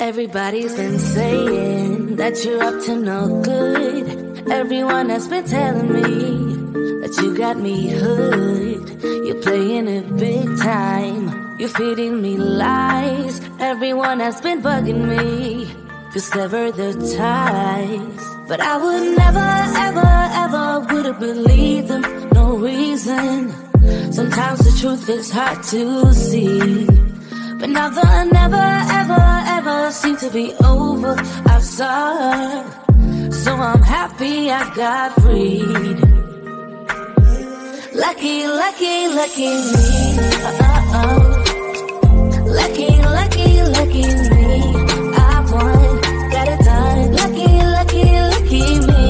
Everybody's been saying that you're up to no good. Everyone has been telling me that you got me hooked. You're playing it big time. You're feeding me lies. Everyone has been bugging me to sever the ties. But I would never, ever, ever would have believed them. No reason. Sometimes the truth is hard to see. But now the never, ever, ever seem to be over. I've saw, so I'm happy I got freed. Lucky, lucky, lucky me. Lucky, lucky, lucky me. I won, got it done. Lucky, lucky, lucky me.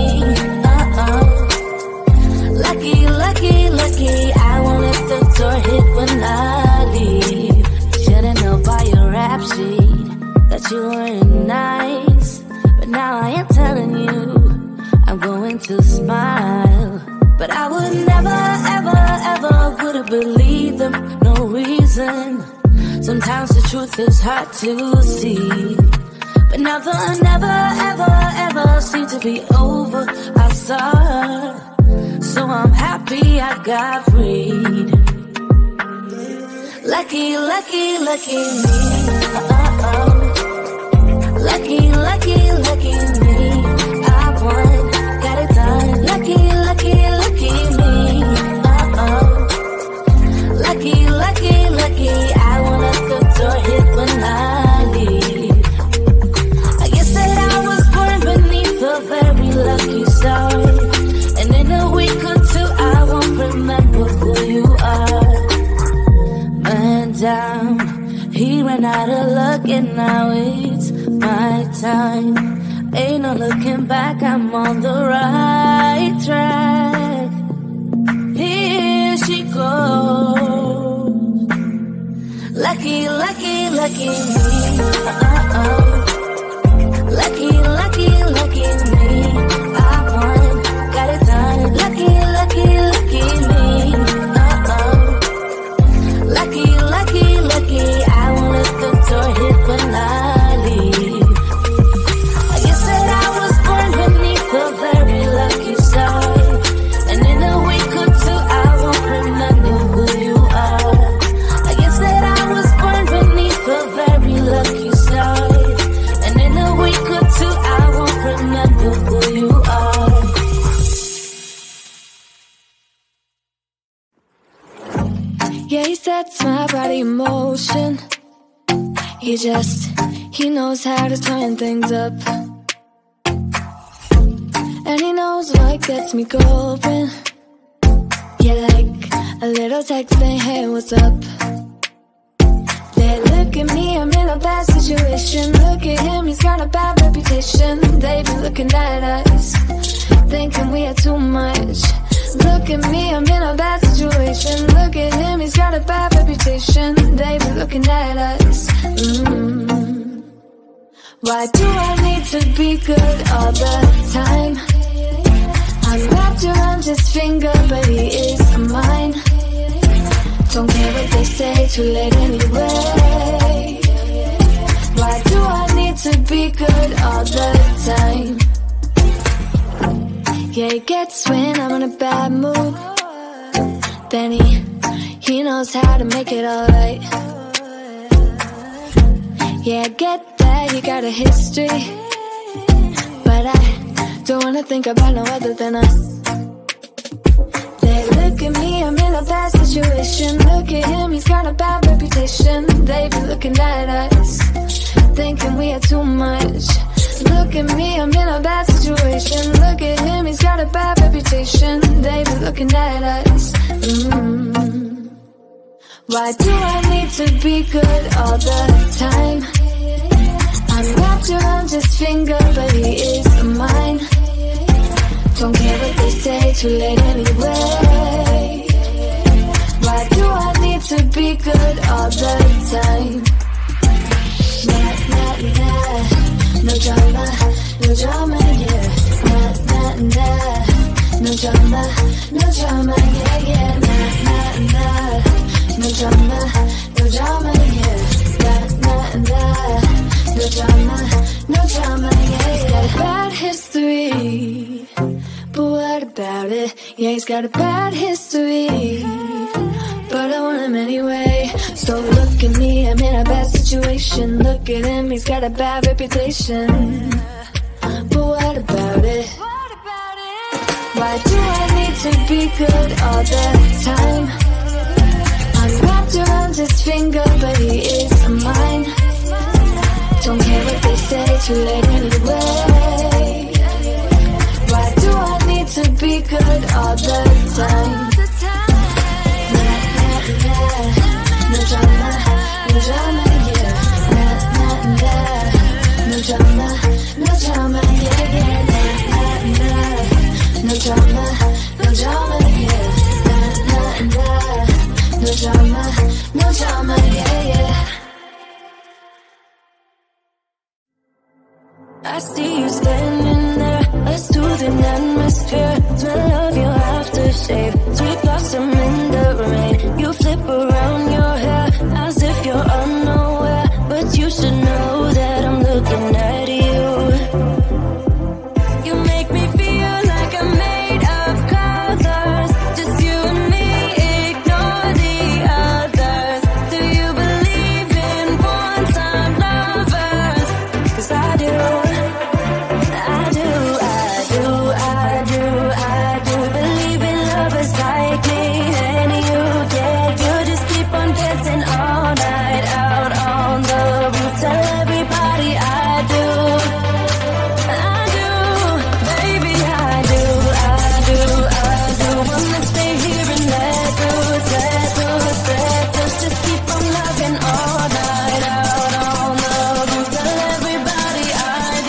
Lucky, lucky, lucky. I won't let the door hit when I leave. Should've known by your rap sheet that you weren't nice, but now I am telling you I'm going to smile. But I would never, ever, ever would have believed them. No reason. Sometimes the truth is hard to see. But now the never, ever, ever seem to be over. I saw, so I'm happy I got freed. Lucky, lucky, lucky me. Lucky, lucky, lucky me. I won, got it done. Lucky, lucky, lucky me. Lucky, lucky, lucky. I won't let the door hit when I leave. I guess that I was born beneath a very lucky star, and in a week or two I won't remember who you are. Man down, he ran out of luck and now it's my time. Ain't no looking back, I'm on the right track. Here she goes. Lucky, lucky, lucky me. Lucky, lucky, lucky me. I won, got it done. Lucky, lucky, lucky me. Lucky, lucky, lucky. I won't let the door hit when I leave. I guess that I was born beneath a very lucky star, and in a week or two I won't remember who you are. I guess that I was born beneath a very lucky star, and in a week or two I won't remember who you are. Yeah, he sets my body in motion. He knows how to turn things up. And he knows what gets me going. Yeah, like a little text saying, hey, what's up? They look at me, I'm in a bad situation. Look at him, he's got a bad reputation. They be looking at us, thinking we are too much. Look at me, I'm in a bad situation. Look at him, he's got a bad reputation. They be looking at us. Why do I need to be good all the time? I'm wrapped around his finger, but he is mine. Don't care what they say, too late anyway. Why do I need to be good all the time? Yeah, he gets when I'm in a bad mood. Then he knows how to make it alright. Yeah, I get that you got a history, but I don't wanna think about no other than us. They look at me, I'm in a bad situation. Look at him, he's got a bad reputation. They be looking at us, thinking we had too much. Look at me, I'm in a bad situation. Look at him, he's got a bad reputation. They be looking at us. Why do I need to be good all the time? I'm wrapped around his finger, but he is mine. Don't care what they say, too late anyway. Why do I need to be good all the time? Nah, nah, nah. No drama, no drama, yeah. Nah, nah, nah. No drama, no drama, yeah, yeah. Nah, nah, nah. No drama, no drama, yeah. Nah, nah, nah. No drama, no drama, yeah, yeah. He's got a bad history, but what about it? Yeah, he's got a bad history, but I want him anyway. So look at me, I'm in a bad situation. Look at him, he's got a bad reputation, but what about it? Why do I need to be good all the time? I'm wrapped around his finger, but he is mine. Don't care what they say, too late anyway. Why do I need to be good all the time? Nah, nah, nah. No drama, no drama, yeah. Nah, nah, nah. No drama, no drama, yeah, yeah. Nah, nah, nah. No drama, no drama, yeah. Nah, nah, nah. No drama, no drama, yeah, yeah. I see you standing there, a soothing atmosphere. Smell of your aftershave, sweet blossom in the rain. You flip around your hair as if you're unaware, but you should know that I'm looking at you. You make me feel like I'm made of colors, just you and me, ignore the others. Do you believe in one-time lovers? 'Cause I do. Believe in lovers like me and you, yeah. You just keep on dancing all night out on the roof. Tell everybody I do, baby, I do. Wanna stay here and let loose, just keep on loving all night out on the roof. Tell everybody I